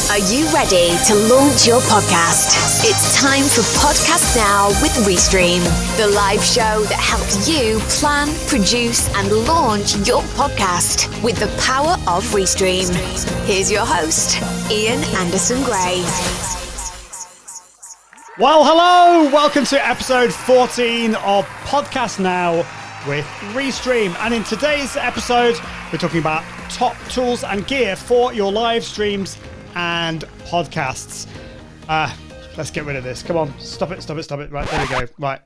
Are you ready to launch your podcast? It's time for Podcast Now with Restream, the live show that helps you plan, produce, and launch your podcast with the power of Restream. Here's your host, Ian Anderson Gray. Well, hello! Welcome to episode 14 of Podcast Now with Restream. And in today's episode, we're talking about top tools and gear for your live streams and podcasts. Let's get rid of this. Come on, stop it. Right, there we go. Right.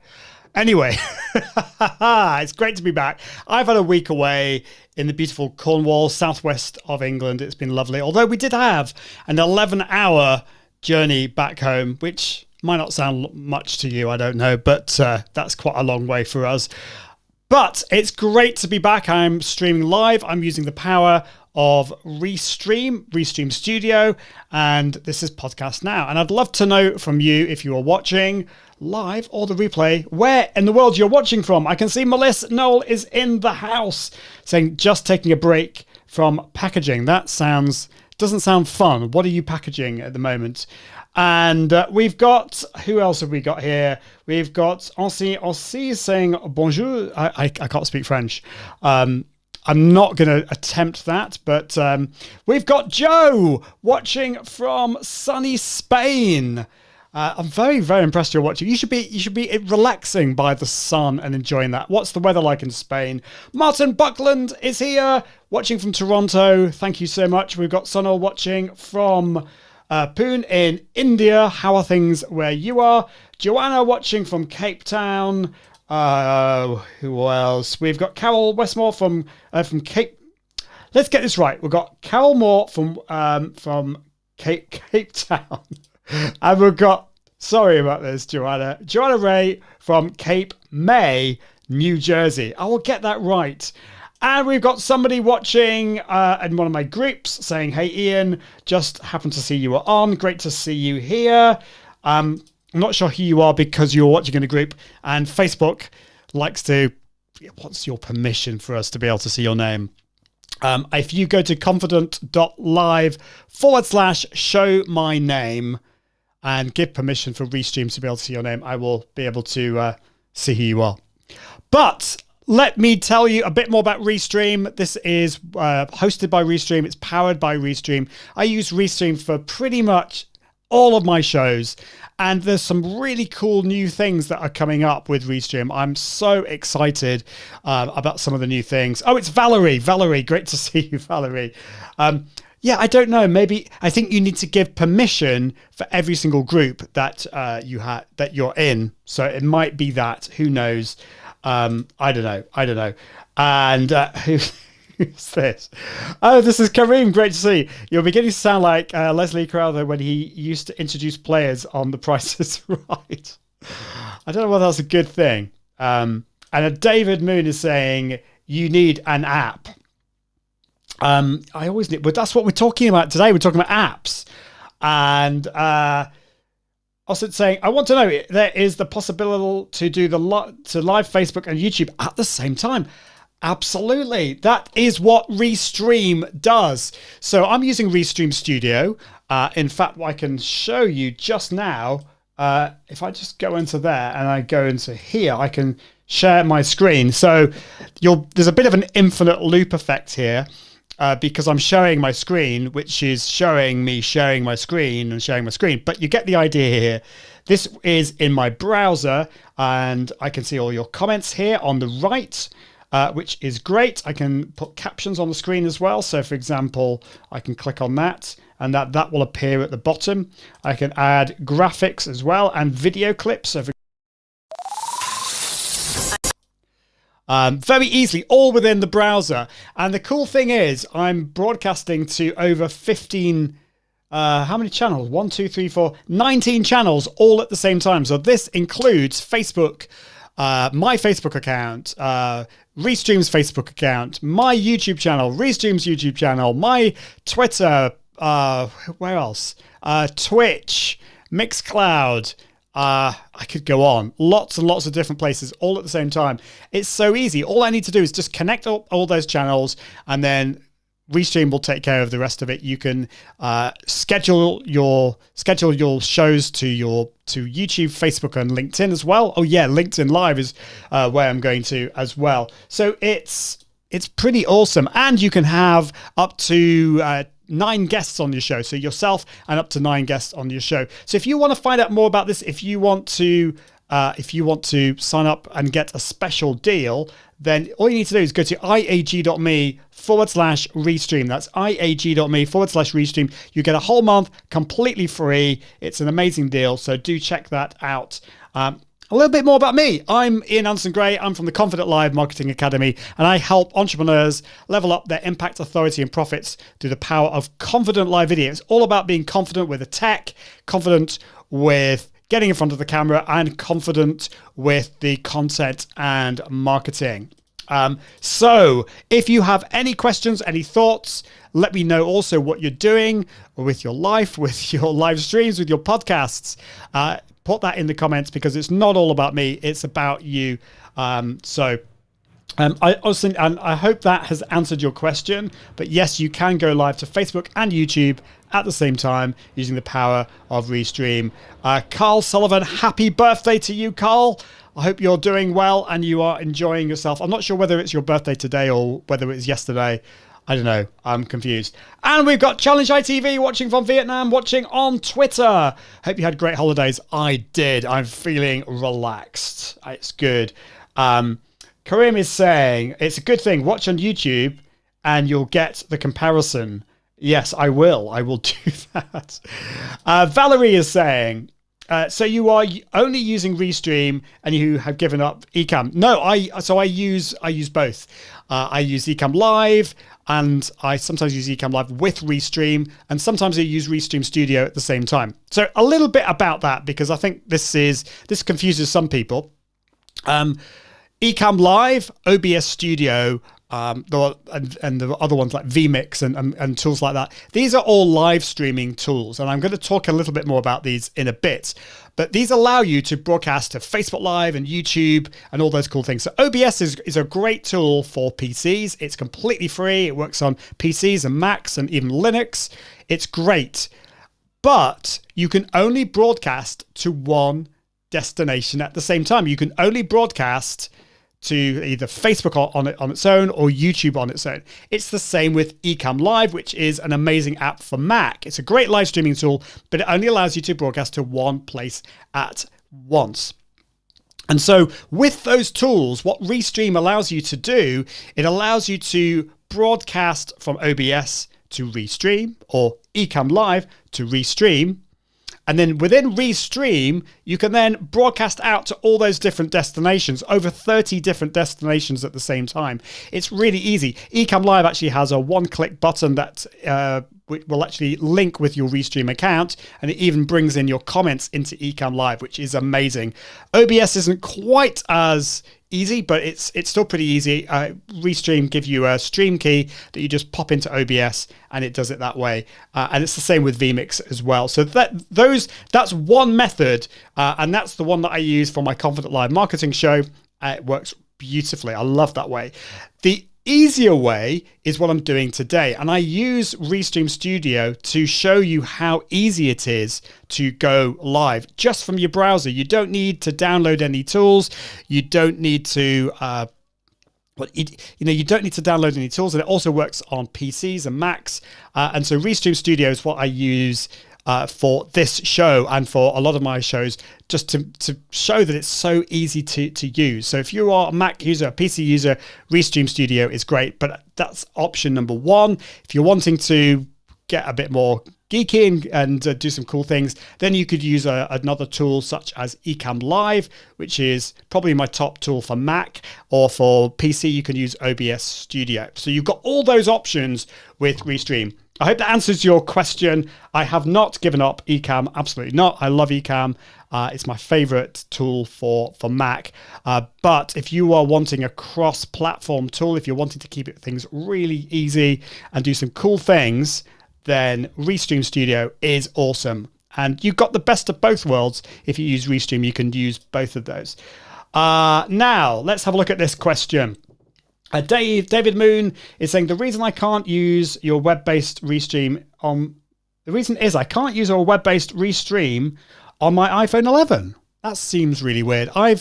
Anyway, it's great to be back. I've had a week away in the beautiful Cornwall, southwest of England. It's been lovely. Although we did have an 11-hour journey back home, which might not sound much to you, I don't know, but that's quite a long way for us. But it's great to be back. I'm streaming live. I'm using the power of Restream Studio, and this is Podcast Now. And I'd love to know from you, if you are watching live or the replay, where in the world you're watching from. I can see Melissa Noel is in the house saying, just taking a break from packaging. That doesn't sound fun. What are you packaging at the moment? And we've got, who else have we got here? We've got Ansi saying bonjour. I can't speak French. I'm not going to attempt that, but we've got Joe watching from sunny Spain. I'm very, very impressed you're watching. You should be relaxing by the sun and enjoying that. What's the weather like in Spain? Martin Buckland is here watching from Toronto. Thank you so much. We've got Sonal watching from Pune in India. How are things where you are? Joanna watching from Cape Town. Who else? We've got Carol Westmore from Cape. Let's get this right. We've got Carol Moore from Cape Town, and we've got, sorry about this, Joanna Ray from Cape May, New Jersey. I will get that right. And we've got somebody watching in one of my groups saying, "Hey Ian, just happened to see you were on. Great to see you here." I'm not sure who you are because you're watching in a group, and Facebook wants your permission for us to be able to see your name. If you go to confident.live/show my name and give permission for Restream to be able to see your name, I will be able to see who you are. But let me tell you a bit more about Restream. This is hosted by Restream. It's powered by Restream. I use Restream for pretty much all of my shows, and there's some really cool new things that are coming up with Restream. I'm so excited about some of the new things. Oh, it's Valerie. Great to see you, Valerie. Yeah, I don't know. Maybe I think you need to give permission for every single group that that you're in. So it might be that. Who knows? I don't know. And who's this? Oh, this is Kareem. Great to see. You're beginning to sound like Leslie Crowther when he used to introduce players on The Price is Right. I don't know whether that's a good thing. And David Moon is saying you need an app. I always need, but that's what we're talking about today. We're talking about apps. And also it's saying, I want to know, there is the possibility to do to live Facebook and YouTube at the same time. Absolutely. That is what Restream does. So I'm using Restream Studio. In fact, I can show you just now. If I just go into there and I go into here, I can share my screen. So there's a bit of an infinite loop effect here because I'm showing my screen, which is showing me sharing my screen and sharing my screen. But you get the idea here. This is in my browser, and I can see all your comments here on the right. Which is great. I can put captions on the screen as well. So for example, I can click on that and that will appear at the bottom. I can add graphics as well and video clips. So very easily, all within the browser. And the cool thing is I'm broadcasting to over 15, how many channels? 1, 2, 3, 4, 19 channels all at the same time. So this includes Facebook, my Facebook account, Restream's Facebook account, my YouTube channel, Restream's YouTube channel, my Twitter, where else? Twitch, Mixcloud. I could go on. Lots and lots of different places all at the same time. It's so easy. All I need to do is just connect all those channels and then Restream will take care of the rest of it. You can schedule your shows to YouTube, Facebook, and LinkedIn as well. Oh yeah, LinkedIn Live is where I'm going to as well. So it's pretty awesome, and you can have up to 9 guests on your show. So yourself and up to 9 guests on your show. So if you want to find out more about this, if you want to sign up and get a special deal, then all you need to do is go to iag.me/Restream. That's iag.me/Restream. You get a whole month completely free. It's an amazing deal. So do check that out. A little bit more about me. I'm Ian Anderson-Gray. I'm from the Confident Live Marketing Academy, and I help entrepreneurs level up their impact, authority, and profits through the power of confident live video. It's all about being confident with the tech, confident with getting in front of the camera, and confident with the content and marketing. So if you have any questions, any thoughts, let me know also what you're doing with your life, with your live streams, with your podcasts. Put that in the comments, because it's not all about me, it's about you. I hope that has answered your question. But yes, you can go live to Facebook and YouTube at the same time using the power of Restream. Carl Sullivan, happy birthday to you, Carl. I hope you're doing well and you are enjoying yourself. I'm not sure whether it's your birthday today or whether it was yesterday. I don't know. I'm confused. And we've got Challenge ITV watching from Vietnam, watching on Twitter. Hope you had great holidays. I did. I'm feeling relaxed. It's good. Karim is saying, it's a good thing. Watch on YouTube and you'll get the comparison. Yes, I will. I will do that. Valerie is saying, so you are only using Restream and you have given up Ecamm. No, I use both. I use Ecamm Live, and I sometimes use Ecamm Live with Restream, and sometimes I use Restream Studio at the same time. So a little bit about that, because I think this confuses some people. Ecamm Live, OBS Studio, and the other ones like vMix and tools like that. These are all live streaming tools, and I'm going to talk a little bit more about these in a bit. But these allow you to broadcast to Facebook Live and YouTube and all those cool things. So OBS is a great tool for PCs. It's completely free. It works on PCs and Macs and even Linux. It's great. But you can only broadcast to one destination at the same time. You can only broadcast to either Facebook on its own or YouTube on its own. It's the same with Ecamm Live, which is an amazing app for Mac. It's a great live streaming tool, but it only allows you to broadcast to one place at once. And so with those tools, what Restream allows you to do, it allows you to broadcast from OBS to Restream, or Ecamm Live to Restream. And then within Restream, you can then broadcast out to all those different destinations, over 30 different destinations at the same time. It's really easy. Ecamm Live actually has a one-click button that will actually link with your Restream account, and it even brings in your comments into Ecamm Live, which is amazing. OBS isn't quite as easy, but it's still pretty easy. Restream give you a stream key that you just pop into OBS, and it does it that way. And it's the same with vMix as well. So that's one method, and that's the one that I use for my Confident Live marketing show. It works beautifully. I love that way. The easier way is what I'm doing today, and I use Restream Studio to show you how easy it is to go live just from your browser. You don't need to download any tools. You don't need to you don't need to download any tools, and it also works on PCs and Macs. And so Restream Studio is what I use for this show and for a lot of my shows, just to show that it's so easy to use. So if you are a Mac user, a PC user, Restream Studio is great, but that's option number one. If you're wanting to get a bit more geeky and do some cool things, then you could use another tool such as Ecamm Live, which is probably my top tool for Mac, or for PC, you can use OBS Studio. So you've got all those options with Restream. I hope that answers your question. I have not given up Ecamm, absolutely not. I love Ecamm. It's my favorite tool for Mac. But if you are wanting a cross-platform tool, if you're wanting to keep things really easy and do some cool things, then Restream Studio is awesome. And you've got the best of both worlds. If you use Restream, you can use both of those. Now, let's have a look at this question. David Moon is saying the reason I can't use your web-based Restream the reason is I can't use a web-based Restream on my iPhone 11. That seems really weird. I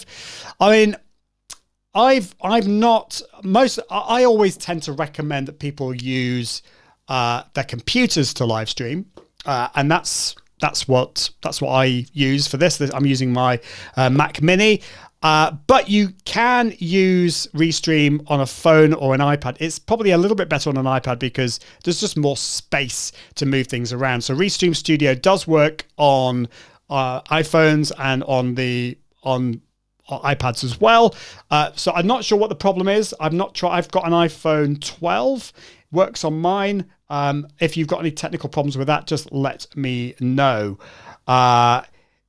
always tend to recommend that people use their computers to live stream, and that's what I use for this. I'm using my Mac Mini. But you can use Restream on a phone or an iPad. It's probably a little bit better on an iPad because there's just more space to move things around. So Restream Studio does work on iPhones and on iPads as well. So I'm not sure what the problem is. I've got an iPhone 12. Works on mine. If you've got any technical problems with that, just let me know.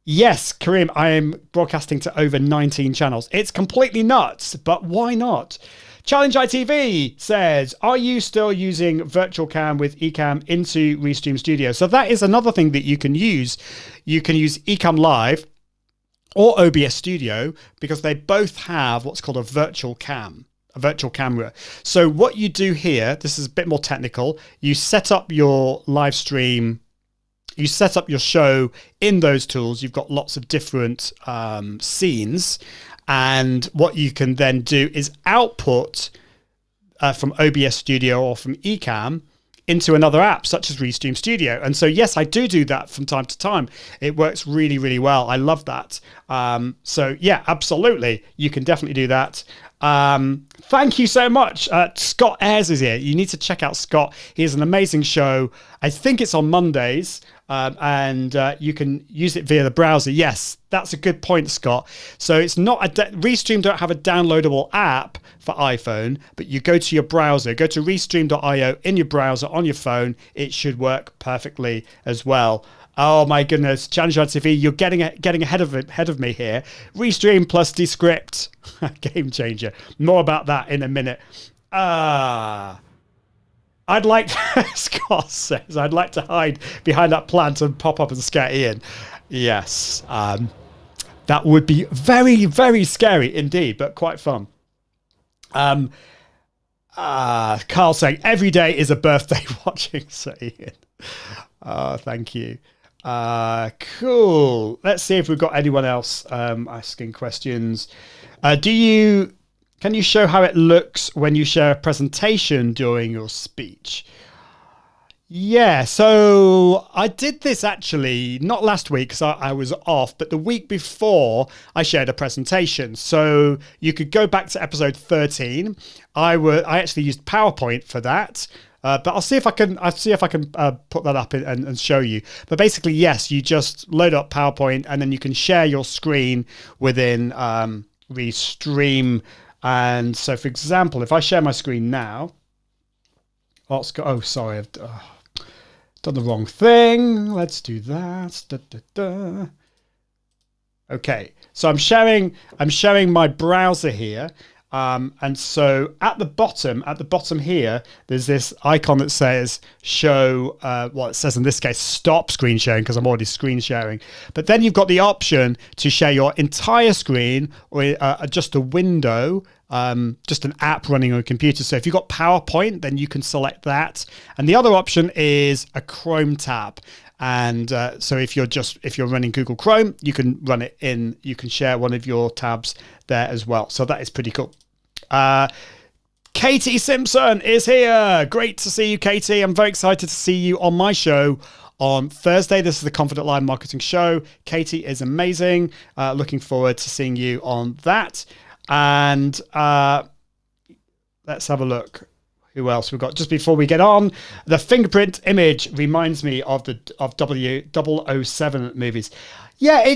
Yes, Kareem, I am broadcasting to over 19 channels. It's completely nuts, but why not? Challenge ITV says, are you still using Virtual Cam with Ecamm into Restream Studio? So that is another thing that you can use. You can use Ecamm Live or OBS Studio because they both have what's called a virtual camera. So what you do here, this is a bit more technical, you set up your live stream. You set up your show in those tools. You've got lots of different scenes. And what you can then do is output from OBS Studio or from Ecamm into another app, such as Restream Studio. And so, yes, I do that from time to time. It works really, really well. I love that. So, yeah, absolutely. You can definitely do that. Thank you so much. Scott Ayres is here. You need to check out Scott. He has an amazing show. I think it's on Mondays. And you can use it via the browser. Yes, that's a good point, Scott. So it's not Restream don't have a downloadable app for iPhone, but you go to your browser, go to restream.io in your browser on your phone. It should work perfectly as well. Oh my goodness, Challenge TV, you're getting ahead of me here. Restream plus Descript, game changer. More about that in a minute. I'd like, Scott says, I'd like to hide behind that plant and pop up and scare Ian. Yes, that would be very, very scary indeed, but quite fun. Carl saying, every day is a birthday watching, so Ian. Thank you. Cool. Let's see if we've got anyone else asking questions. Can you show how it looks when you share a presentation during your speech? Yeah, so I did this actually, not last week because I was off, but the week before I shared a presentation. So you could go back to episode 13. I actually used PowerPoint for that. But I'll see if I can put that up and show you. But basically, yes, you just load up PowerPoint and then you can share your screen within Restream. And so, for example, if I share my screen now, sorry, I've done the wrong thing. Let's do that. Okay, so I'm sharing my browser here. And so at the bottom here, there's this icon that says show, it says in this case, stop screen sharing because I'm already screen sharing. But then you've got the option to share your entire screen or just a window, just an app running on a computer. So if you've got PowerPoint, then you can select that. And the other option is a Chrome tab. And so if you're running Google Chrome, you can share one of your tabs there as well. So that is pretty cool. Katie Simpson is here. Great to see you, Katie. I'm very excited to see you on my show on Thursday. This is the Confident Live Marketing Show. Katie is amazing. Looking forward to seeing you on that. And let's have a look. Who else we've got? Just before we get on, the fingerprint image reminds me of the 007 movies. Yeah,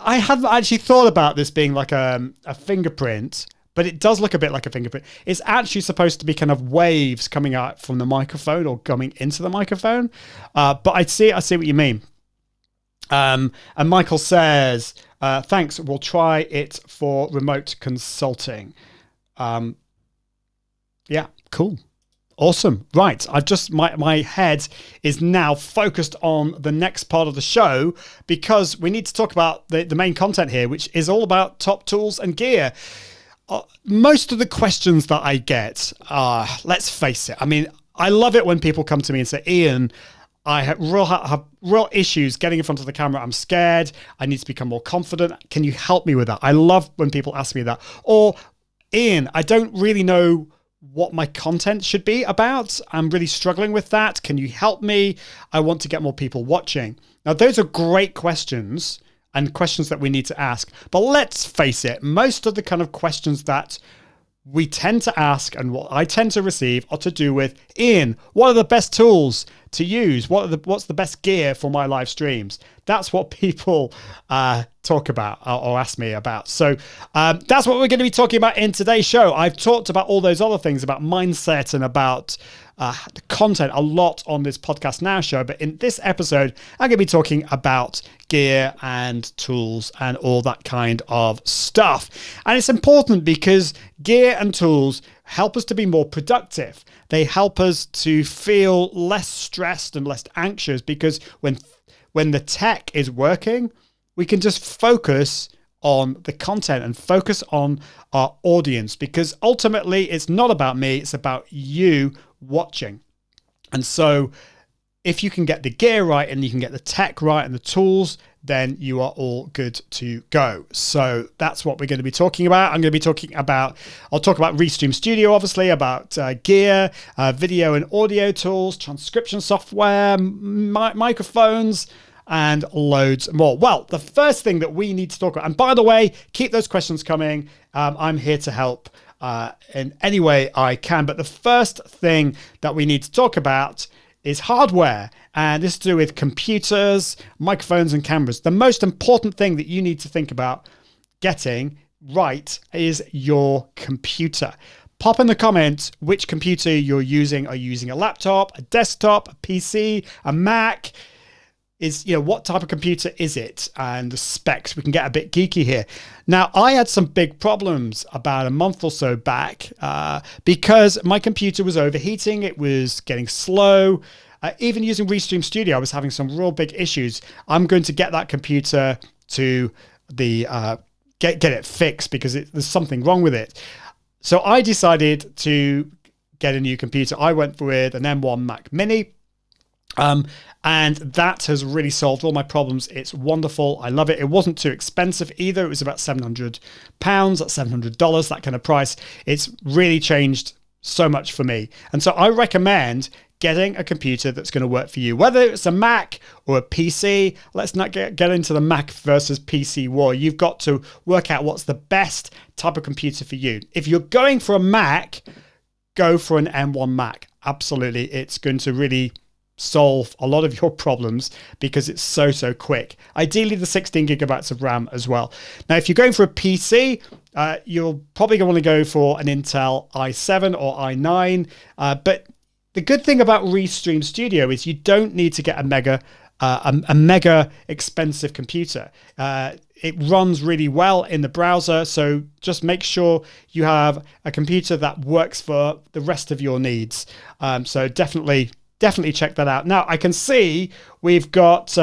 I hadn't actually thought about this being like a fingerprint, but it does look a bit like a fingerprint. It's actually supposed to be kind of waves coming out from the microphone or coming into the microphone. But I see what you mean. And Michael says, thanks, we'll try it for remote consulting. Yeah, cool. Awesome. Right. My head is now focused on the next part of the show because we need to talk about the main content here, which is all about top tools and gear. most of the questions that I get are, let's face it, I mean, I love it when people come to me and say, Ian, I have real issues getting in front of the camera. I'm scared. I need to become more confident. Can you help me with that? I love when people ask me that. Or, Ian, I don't really know what my content should be about. I'm really struggling with that. Can you help me? I want to get more people watching. Now, those are great questions and questions that we need to ask. But let's face it, most of the kind of questions that we tend to ask and what I tend to receive are to do with, Ian, what are the best tools to use? What's the best gear for my live streams? That's what people talk about or ask me about. So that's what we're going to be talking about in today's show. I've talked about all those other things, about mindset and about the content a lot on this Podcast Now show. But in this episode, I'm going to be talking about gear and tools and all that kind of stuff. And it's important because gear and tools help us to be more productive. They help us to feel less stressed and less anxious, because when the tech is working, we can just focus on the content and focus on our audience, because ultimately it's not about me, it's about you watching. And so if you can get the gear right and you can get the tech right and the tools, then you are all good to go. So that's what we're going to be talking about. I'll talk about Restream Studio, obviously, about gear, video and audio tools, transcription software, microphones, and loads more. Well, the first thing that we need to talk about, and by the way, keep those questions coming. I'm here to help in any way I can. But the first thing that we need to talk about is hardware, and this is to do with computers, microphones, and cameras. The most important thing that you need to think about getting right is your computer. Pop in the comments which computer you're using. Are you using a laptop, a desktop, a PC, a Mac? What type of computer is it? And the specs. We can get a bit geeky here. Now, I had some big problems about a month or so back because my computer was overheating. It was getting slow. Even using Restream Studio, I was having some real big issues. I'm going to get that computer to get it fixed because there's something wrong with it. So I decided to get a new computer. I went with an M1 Mac Mini. And that has really solved all my problems. It's wonderful. I love it. It wasn't too expensive either. It was about £700, that's $700, that kind of price. It's really changed so much for me. And so I recommend getting a computer that's going to work for you, whether it's a Mac or a PC. Let's not get into the Mac versus PC war. You've got to work out what's the best type of computer for you. If you're going for a Mac, go for an M1 Mac. Absolutely. It's going to really solve a lot of your problems because it's so quick. Ideally, the 16 gigabytes of RAM as well. Now, if you're going for a PC, you're probably going to want to go for an Intel i7 or i9. But the good thing about Restream Studio is you don't need to get a mega expensive computer. It runs really well in the browser, so just make sure you have a computer that works for the rest of your needs. So definitely check that out. Now I can see we've got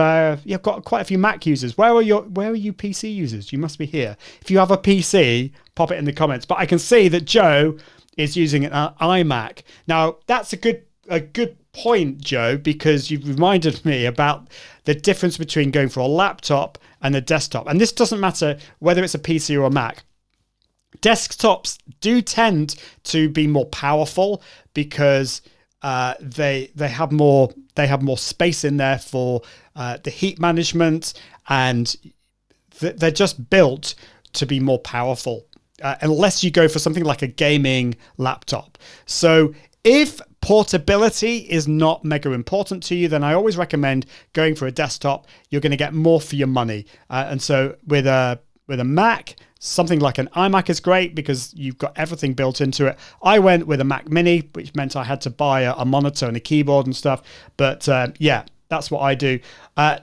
you've got quite a few Mac users. Where are you PC users? You must be here. If you have a PC, pop it in the comments. But I can see that Joe is using an iMac. Now that's a good point, Joe, because you've reminded me about the difference between going for a laptop and a desktop. And this doesn't matter whether it's a PC or a Mac. Desktops do tend to be more powerful because they have more space in there for the heat management, and they're just built to be more powerful unless you go for something like a gaming laptop. So if portability is not mega important to you, then I always recommend going for a desktop. You're going to get more for your money. And so with a Mac, something like an iMac is great because you've got everything built into it. I went with a Mac Mini, which meant I had to buy a monitor and a keyboard and stuff. But yeah, that's what I do.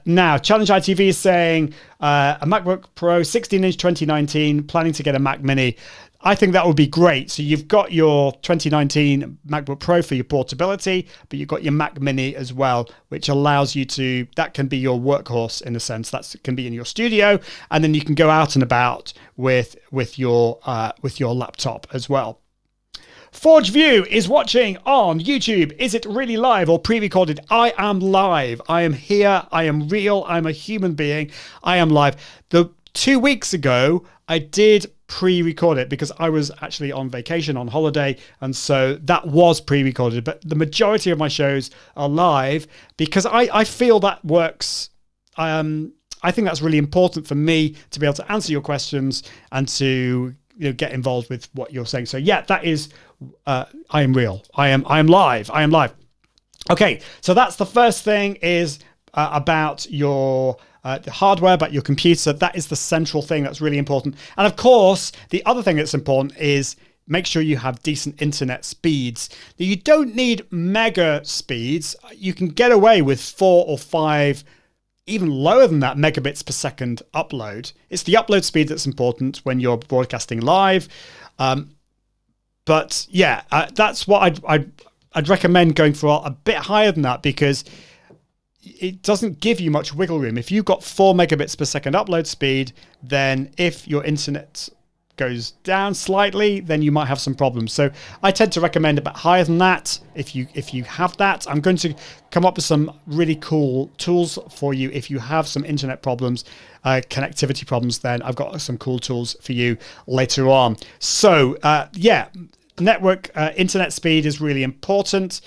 Now, Challenge ITV is saying a MacBook Pro 16-inch 2019, planning to get a Mac Mini. I think that would be great. So you've got your 2019 MacBook Pro for your portability, but you've got your Mac Mini as well, which allows you to, that can be your workhorse in a sense. That can be in your studio, and then you can go out and about with your laptop as well. Forge View is watching on YouTube. Is it really live or pre-recorded? I am live. I am here. I am real. I'm a human being. I am live. 2 weeks ago, I did pre-record it because I was actually on vacation, on holiday, and so that was pre-recorded. But the majority of my shows are live because I feel that works. I think that's really important for me to be able to answer your questions and to get involved with what you're saying. So yeah, that is I am real. I am live. I am live. Okay, so that's the first thing is about your the hardware, about your computer. That is the central thing that's really important. And of course, the other thing that's important is make sure you have decent internet speeds. Now, you don't need mega speeds. You can get away with 4 or 5, even lower than that, megabits per second upload. It's the upload speed that's important when you're broadcasting live. But yeah, that's what I'd recommend going for a bit higher than that, because it doesn't give you much wiggle room. If you've got 4 megabits per second upload speed, then if your internet goes down slightly, then you might have some problems. So I tend to recommend a bit higher than that. If you have that, I'm going to come up with some really cool tools for you. If you have some internet problems, connectivity problems, then I've got some cool tools for you later on. So yeah, network internet speed is really important.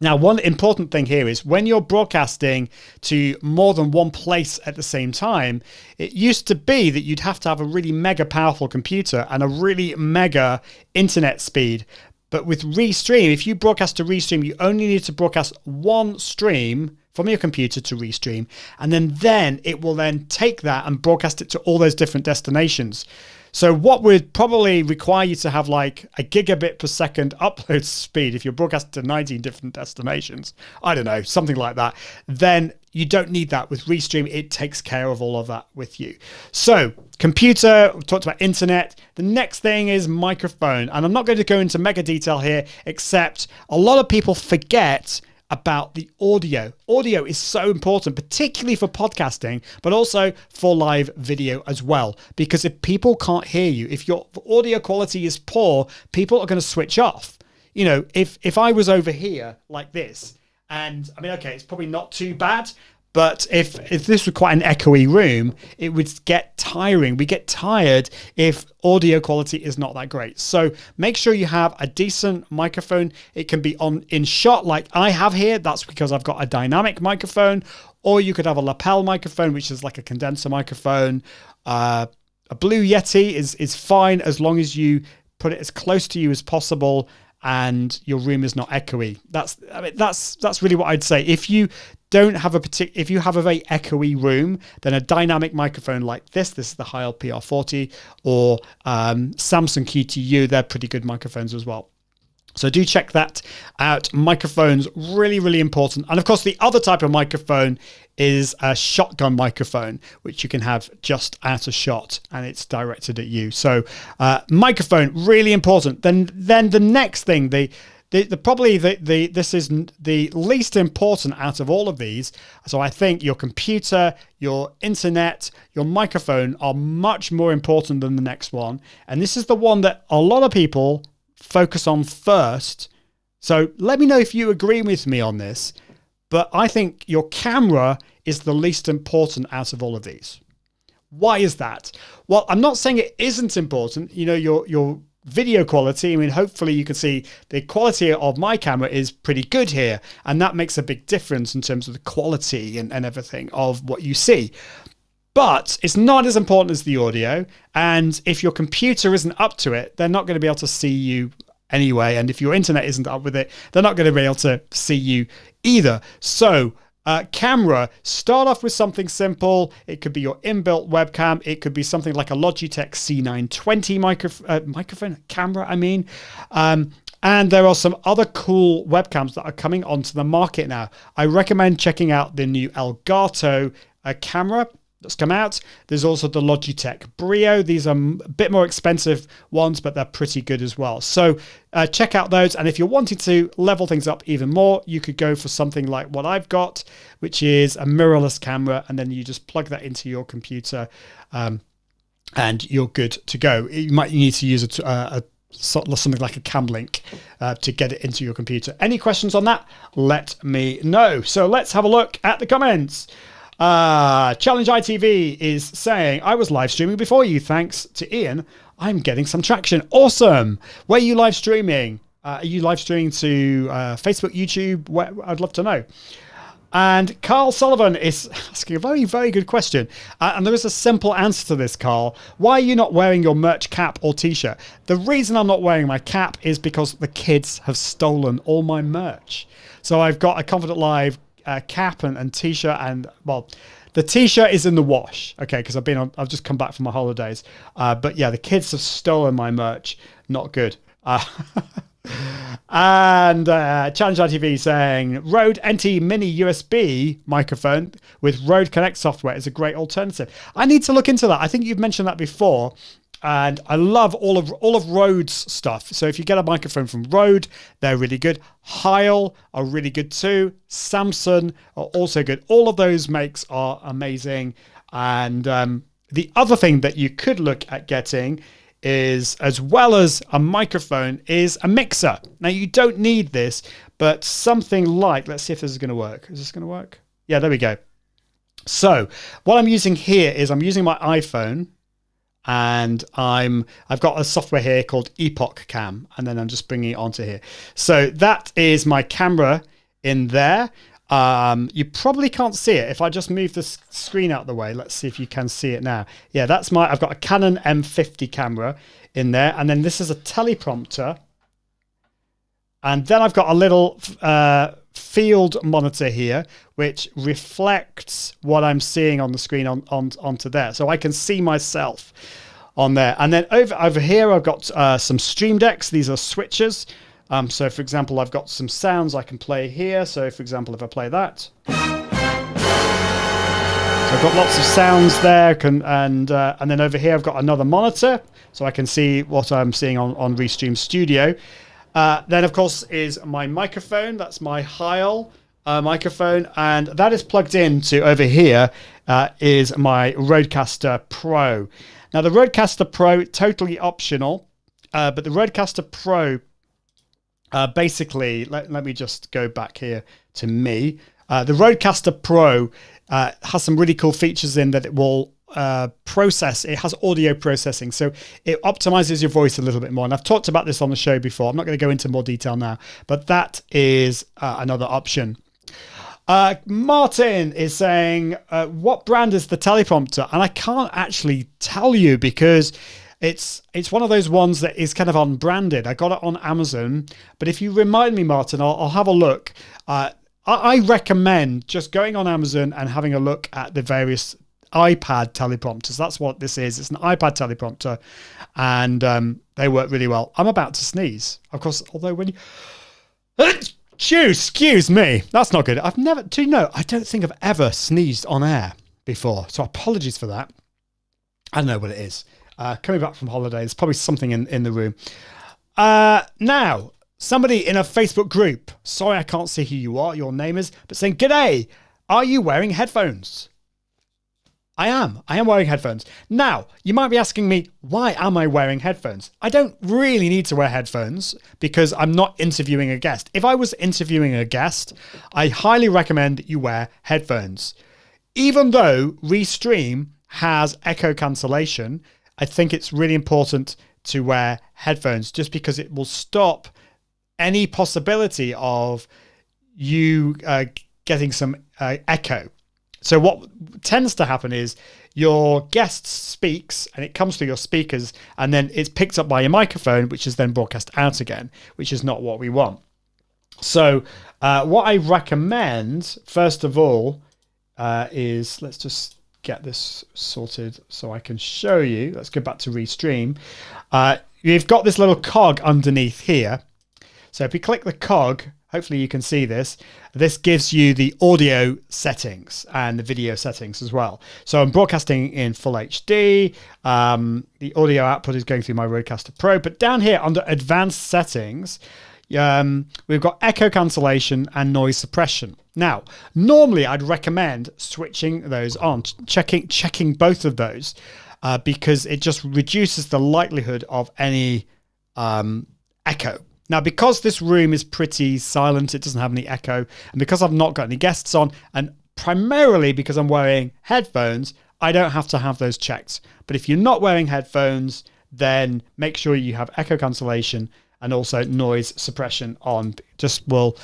Now, one important thing here is when you're broadcasting to more than one place at the same time, it used to be that you'd have to have a really mega powerful computer and a really mega internet speed. But with Restream, if you broadcast to Restream, you only need to broadcast one stream from your computer to Restream, and then it will then take that and broadcast it to all those different destinations. So what would probably require you to have like a gigabit per second upload speed if you're broadcasting to 19 different destinations, I don't know, something like that, then you don't need that. With Restream, it takes care of all of that with you. So computer, we talked about internet. The next thing is microphone. And I'm not going to go into mega detail here, except a lot of people forget about the audio. Audio is so important, particularly for podcasting, but also for live video as well. Because if people can't hear you, if your audio quality is poor, people are going to switch off. If I was over here like this, and I mean, okay, it's probably not too bad, but if this was quite an echoey room, it would get tiring. We get tired if audio quality is not that great. So make sure you have a decent microphone. It can be in shot like I have here. That's because I've got a dynamic microphone. Or you could have a lapel microphone, which is like a condenser microphone. A Blue Yeti is fine as long as you put it as close to you as possible and your room is not echoey. That's really what I'd say. If you don't have if you have a very echoey room, then a dynamic microphone like this is the Heil PR40 or Samsung QTU, they're pretty good microphones as well. So do check that out. Microphones, really, really important. And of course, the other type of microphone is a shotgun microphone, which you can have just out of shot and it's directed at you. So microphone, really important. Then the next thing, this is the least important out of all of these. So I think your computer, your internet, your microphone are much more important than the next one. And this is the one that a lot of people focus on first. So let me know if you agree with me on this. But I think your camera is the least important out of all of these. Why is that? Well, I'm not saying it isn't important. Your video quality, I mean, hopefully you can see the quality of my camera is pretty good here. And that makes a big difference in terms of the quality and everything of what you see. But it's not as important as the audio. And if your computer isn't up to it, they're not going to be able to see you anyway. And if your internet isn't up with it, they're not going to be able to see you either. So camera, start off with something simple. It could be your inbuilt webcam. It could be something like a Logitech C920 microphone camera, I mean. And there are some other cool webcams that are coming onto the market now. I recommend checking out the new Elgato camera. that's come out. There's also the Logitech Brio. These are a bit more expensive ones, but they're pretty good as well. So check out those. And if you're wanting to level things up even more, you could go for something like what I've got, which is a mirrorless camera. And then you just plug that into your computer and you're good to go. You might need to use something like a cam link to get it into your computer. Any questions on that? Let me know. So let's have a look at the comments. Challenge ITV is saying, I was live streaming before you. Thanks to Ian, I'm getting some traction. Awesome. Where are you live streaming? Are you live streaming to Facebook, YouTube? Where? I'd love to know. And Carl Sullivan is asking a very, very good question. And there is a simple answer to this, Carl. Why are you not wearing your merch cap or t-shirt? The reason I'm not wearing my cap is because the kids have stolen all my merch. So I've got a Confident Live cap and t-shirt, and well, the t-shirt is in the wash, okay, because I've just come back from my holidays. But yeah, the kids have stolen my merch. Not good. And Challenge ITV saying Rode NT Mini USB microphone with Rode Connect software is a great alternative. I need to look into that. I think you've mentioned that before. And I love all of Rode's stuff. So if you get a microphone from Rode, they're really good. Heil are really good too. Samsung are also good. All of those makes are amazing. And the other thing that you could look at getting is, as well as a microphone, is a mixer. Now you don't need this, but something like, let's see if this is going to work. Is this going to work? Yeah, there we go. So what I'm using here is I'm using my iPhone. And I've got a software here called Epoch Cam, and then I'm just bringing it onto here. So that is my camera in there. You probably can't see it. If I just move the screen out of the way, let's see if you can see it now. Yeah, I've got a Canon M50 camera in there, and then this is a teleprompter. And then I've got a little field monitor here, which reflects what I'm seeing on the screen onto there. So I can see myself on there. And then over here, I've got some Stream Decks. These are switches. So for example, I've got some sounds I can play here. So for example, if I play that. So I've got lots of sounds there. And then over here, I've got another monitor. So I can see what I'm seeing on Restream Studio. Then, of course, is my microphone. That's my Heil microphone. And that is plugged into, over here, is my Rodecaster Pro. Now, the Rodecaster Pro, totally optional. But the Rodecaster Pro, basically, let me just go back here to me. The Rodecaster Pro has some really cool features in that it will it has audio processing, so it optimizes your voice a little bit more, and I've talked about this on the show before. I'm not going to go into more detail now, but that is another option. Martin is saying, what brand is the teleprompter? And I can't actually tell you because it's one of those ones that is kind of unbranded. I got it on Amazon, but if you remind me, Martin, I'll have a look. I recommend just going on Amazon and having a look at the various iPad teleprompters. That's what this is. It's an iPad teleprompter, and they work really well. I'm about to sneeze, of course, although when you excuse me, that's not good. I don't think I've ever sneezed on air before, so apologies for that. I don't know what it is. Coming back from holiday, there's probably something in the room. Now, somebody in a Facebook group, sorry I can't see who you are, your name is, but saying, "G'day, are you wearing headphones?" I am wearing headphones. Now, you might be asking me, why am I wearing headphones? I don't really need to wear headphones because I'm not interviewing a guest. If I was interviewing a guest, I highly recommend that you wear headphones. Even though Restream has echo cancellation, I think it's really important to wear headphones just because it will stop any possibility of you getting some echo. So what tends to happen is your guest speaks and it comes through your speakers and then it's picked up by your microphone, which is then broadcast out again, which is not what we want. So what I recommend, first of all, is let's just get this sorted so I can show you. Let's go back to Restream. You've got this little cog underneath here. So if you click the cog, hopefully you can see this. This gives you the audio settings and the video settings as well. So I'm broadcasting in full HD. The audio output is going through my Rodecaster Pro, but down here under advanced settings, we've got echo cancellation and noise suppression. Now, normally I'd recommend switching those on, checking both of those, because it just reduces the likelihood of any echo. Now, because this room is pretty silent, it doesn't have any echo, and because I've not got any guests on, and primarily because I'm wearing headphones, I don't have to have those checked. But if you're not wearing headphones, then make sure you have echo cancellation and also noise suppression on. Will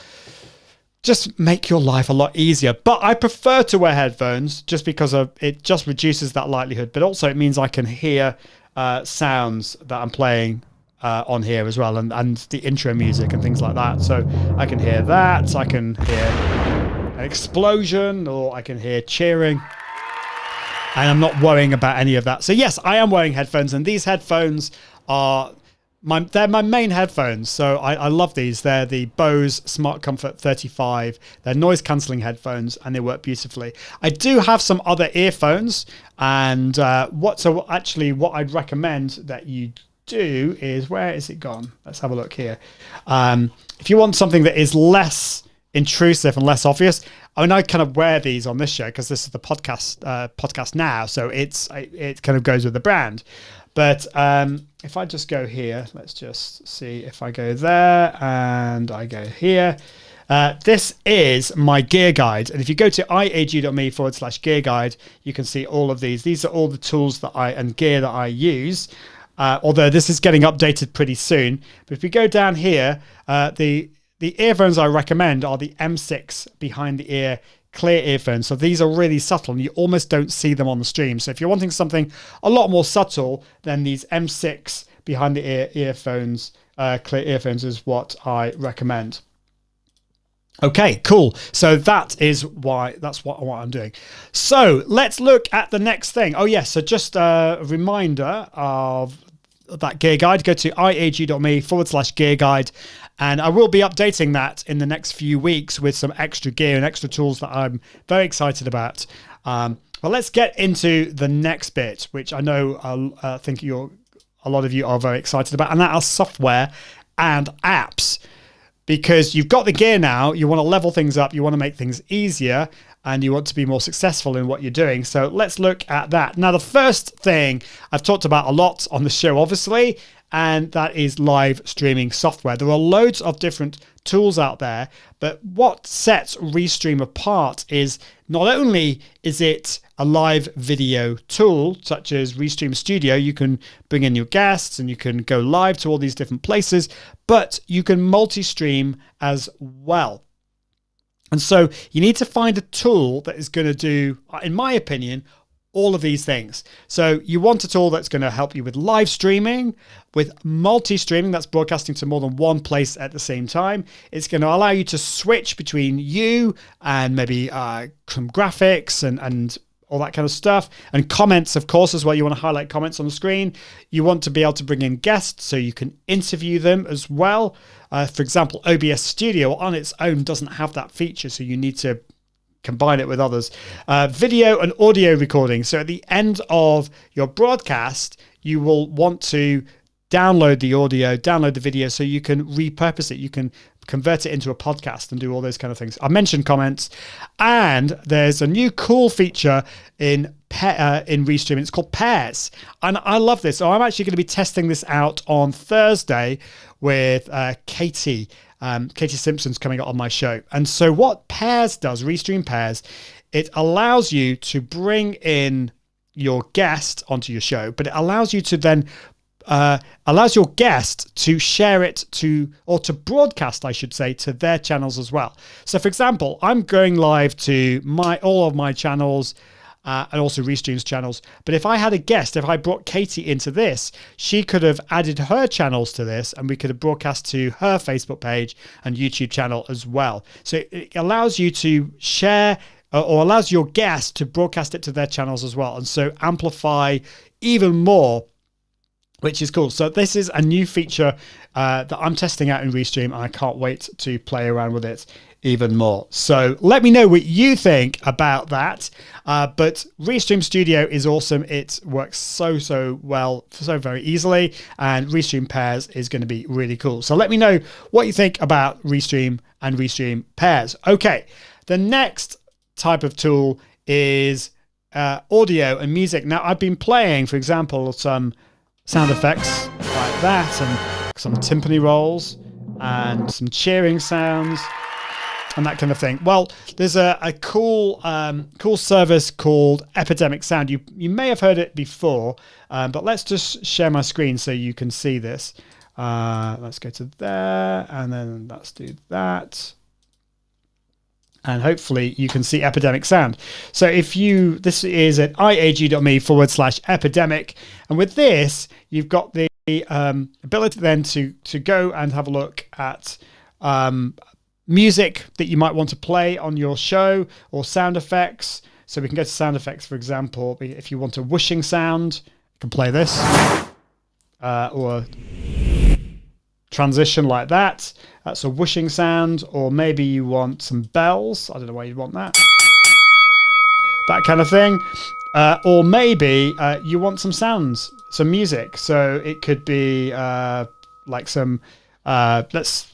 just make your life a lot easier. But I prefer to wear headphones just because it just reduces that likelihood. But also it means I can hear sounds that I'm playing on here as well, and the intro music and things like that. So I can hear that, I can hear an explosion, or I can hear cheering, and I'm not worrying about any of that. So yes, I am wearing headphones, and these headphones are they're my main headphones. So I love these. They're the Bose Smart Comfort 35. They're noise cancelling headphones, and they work beautifully. I do have some other earphones, and what I'd recommend that you do is, where is it gone? Let's have a look here. If you want something that is less intrusive and less obvious, I mean, I kind of wear these on this show because this is the podcast now, so it kind of goes with the brand. But if I just go here, let's just see if I go there and I go here. This is my gear guide. And if you go to iag.me/gear guide, you can see all of these. These are all the tools and gear that I use. Although this is getting updated pretty soon. But if we go down here, the earphones I recommend are the M6 behind the ear clear earphones. So these are really subtle and you almost don't see them on the stream. So if you're wanting something a lot more subtle, then these M6 behind the ear earphones, clear earphones is what I recommend. Okay, cool. So that's what I'm doing. So let's look at the next thing. Oh yes, so just a reminder of that gear guide. Go to iag.me/gear guide, and I will be updating that in the next few weeks with some extra gear and extra tools that I'm very excited about. Well, let's get into the next bit, which I know I think a lot of you are very excited about, and that are software and apps. Because you've got the gear now, you want to level things up, you want to make things easier, and you want to be more successful in what you're doing. So let's look at that. Now, the first thing I've talked about a lot on the show, obviously, and that is live streaming software. There are loads of different tools out there, but what sets Restream apart is not only is it a live video tool, such as Restream Studio, you can bring in your guests and you can go live to all these different places, but you can multi-stream as well. And so you need to find a tool that is going to do, in my opinion, all of these things. So you want a tool that's going to help you with live streaming, with multi-streaming, that's broadcasting to more than one place at the same time. It's going to allow you to switch between you and maybe some graphics and all that kind of stuff. And comments, of course, as well. You want to highlight comments on the screen. You want to be able to bring in guests so you can interview them as well. For example, OBS Studio on its own doesn't have that feature, so you need to combine it with others. Video and audio recording. So at the end of your broadcast, you will want to download the audio, download the video, so you can repurpose it. You can convert it into a podcast and do all those kind of things. I mentioned comments, and there's a new cool feature in Restream. It's called Pairs, and I love this. So I'm actually going to be testing this out on Thursday with Katie. Katie Simpson's coming up on my show. And so what Pairs does, Restream Pairs, it allows you to bring in your guest onto your show, but it allows you to then allows your guest to share it or to broadcast, I should say, to their channels as well. So for example, I'm going live to all of my channels, and also Restream's channels. But if I had a guest, if I brought Katie into this, she could have added her channels to this, and we could have broadcast to her Facebook page and YouTube channel as well. So it allows you to share or allows your guest to broadcast it to their channels as well. And so amplify even more which is cool. So this is a new feature that I'm testing out in Restream, and I can't wait to play around with it even more. So let me know what you think about that. But Restream Studio is awesome. It works so well, so very easily, and Restream Pairs is going to be really cool. So let me know what you think about Restream and Restream Pairs. Okay, the next type of tool is audio and music. Now, I've been playing, for example, some sound effects like that, and some timpani rolls, and some cheering sounds, and that kind of thing. Well, there's a cool service called Epidemic Sound. You may have heard it before, but let's just share my screen so you can see this. Let's go to there, and then let's do that. And hopefully you can see Epidemic Sound. So this is at iag.me/epidemic. And with this, you've got the ability then to go and have a look at music that you might want to play on your show, or sound effects. So we can go to sound effects, for example. If you want a whooshing sound, you can play this. Or transition like that. That's a whooshing sound. Or maybe you want some bells. I don't know why you'd want that. That kind of thing. Or maybe you want some sounds, some music. So it could be like some, let's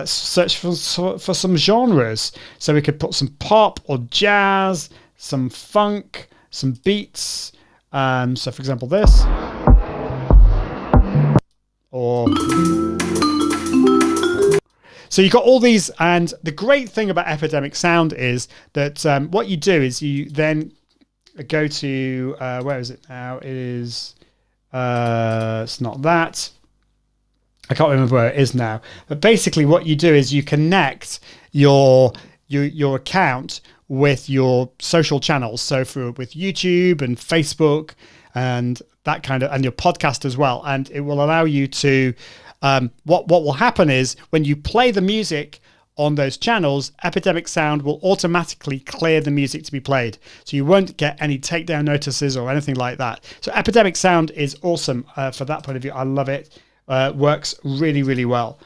search for some genres. So we could put some pop or jazz, some funk, some beats. So for example, this. Or so you've got all these, and the great thing about Epidemic Sound is that what you do is you then go to where is it now? It is it's not that. I can't remember where it is now. But basically, what you do is you connect your account with your social channels. So with YouTube and Facebook and that kind of, and your podcast as well. And it will allow you to, what will happen is when you play the music on those channels, Epidemic Sound will automatically clear the music to be played. So you won't get any takedown notices or anything like that. So Epidemic Sound is awesome for that point of view. I love it. Works really well.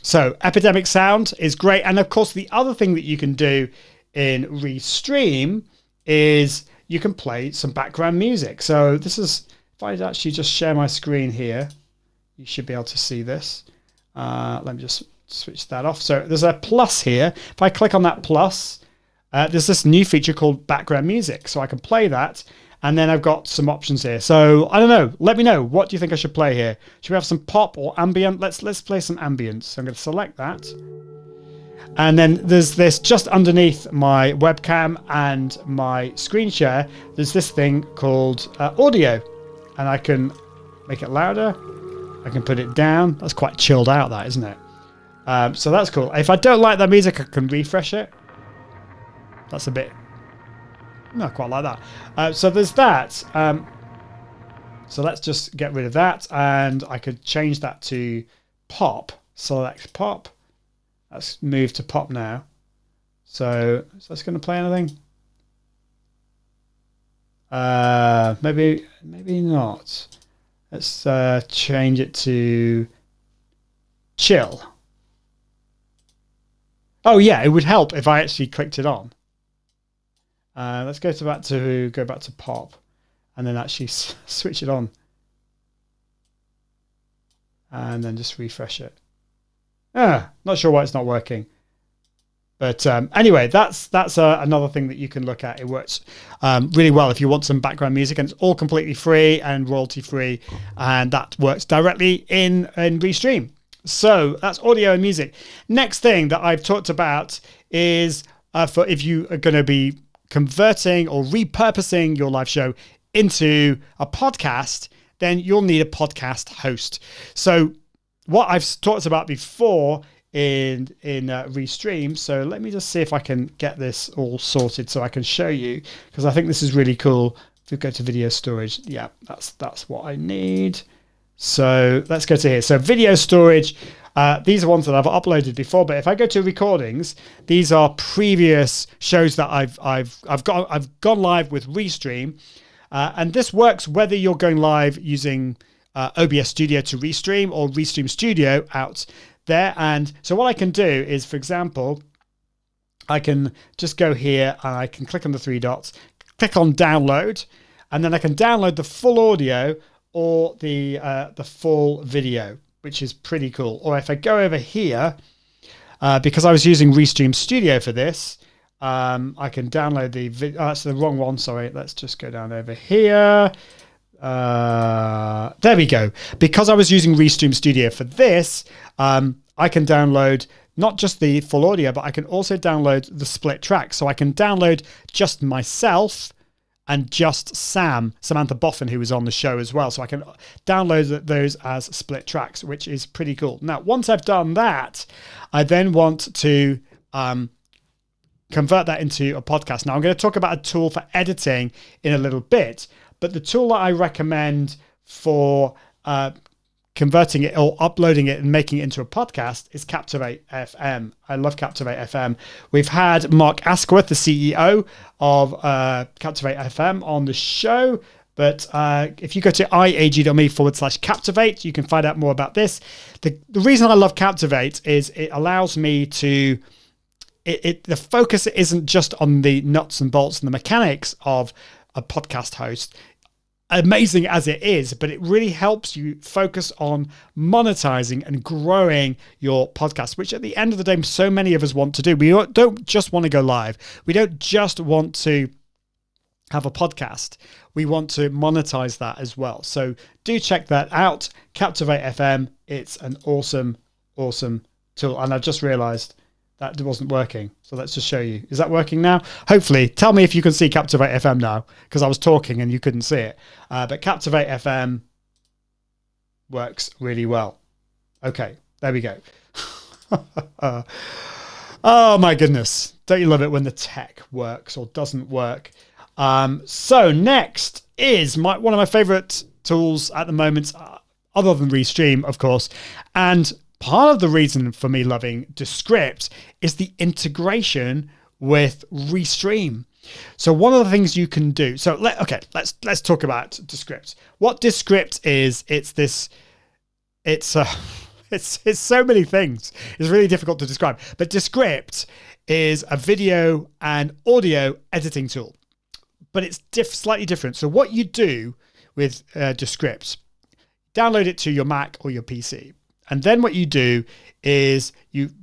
So Epidemic Sound is great. And of course, the other thing that you can do in Restream is you can play some background music. So this is, if I actually just share my screen here, you should be able to see this. Let me just switch that off. So there's a plus here. If I click on that plus, there's this new feature called background music. So I can play that. And then I've got some options here. So I don't know. Let me know. What do you think I should play here? Should we have some pop or ambient? Let's play some ambient. So I'm going to select that. And then there's this just underneath my webcam and my screen share. There's this thing called audio. And I can make it louder. I can put it down. That's quite chilled out, that, isn't it? So that's cool. If I don't like that music, I can refresh it. That's a bit... not quite like that. So there's that. So let's just get rid of that. And I could change that to pop. Select pop. Let's move to pop now. So is this going to play anything? Maybe not. Let's change it to chill. Oh yeah, it would help if I actually clicked it on. Let's go back to pop, and then actually switch it on, and then just refresh it. Not sure why it's not working, but anyway, that's another thing that you can look at. It works really well if you want some background music, and it's all completely free and royalty free, and that works directly in Restream. So that's audio and music. Next thing that I've talked about is for if you are going to be converting or repurposing your live show into a podcast, then you'll need a podcast host. So what I've talked about before in Restream, so let me just see if I can get this all sorted so I can show you, because I think this is really cool. If we go to video storage, yeah, that's what I need. So let's go to here. So video storage, these are ones that I've uploaded before, but if I go to recordings, these are previous shows that I've gone live with Restream, and this works whether you're going live using OBS Studio to Restream or Restream Studio out there. And so what I can do is, for example, I can just go here and I can click on the three dots, click on download, and then I can download the full audio or the full video, which is pretty cool. Or if I go over here, because I was using Restream Studio for this, I can download the video. Oh, that's the wrong one. Sorry. Let's just go down over here. There we go. Because I was using Restream Studio for this, I can download not just the full audio, but I can also download the split track. So I can download just myself and just Samantha Boffin, who was on the show as well. So I can download those as split tracks, which is pretty cool. Now, once I've done that, I then want to convert that into a podcast. Now, I'm going to talk about a tool for editing in a little bit, but the tool that I recommend for converting it or uploading it and making it into a podcast is Captivate FM. I love Captivate FM. We've had Mark Askworth, the CEO of Captivate FM, on the show. But if you go to iag.me/Captivate, you can find out more about this. The reason I love Captivate is it allows me to, the focus isn't just on the nuts and bolts and the mechanics of a podcast host, amazing as it is, but it really helps you focus on monetizing and growing your podcast, which at the end of the day, so many of us want to do. We don't just want to go live. We don't just want to have a podcast. We want to monetize that as well. So do check that out. Captivate FM. It's an awesome, awesome tool. And I just realized that wasn't working. So let's just show you. Is that working now? Hopefully. Tell me if you can see Captivate FM now, because I was talking and you couldn't see it. But Captivate FM works really well. Okay, there we go. Oh my goodness. Don't you love it when the tech works or doesn't work? So next is one of my favorite tools at the moment, other than Restream, of course. And part of the reason for me loving Descript is the integration with Restream. So one of the things you can do. So let's talk about Descript. What Descript is, it's so many things. It's really difficult to describe. But Descript is a video and audio editing tool, but it's slightly different. So what you do with Descript, download it to your Mac or your PC. And then what you do is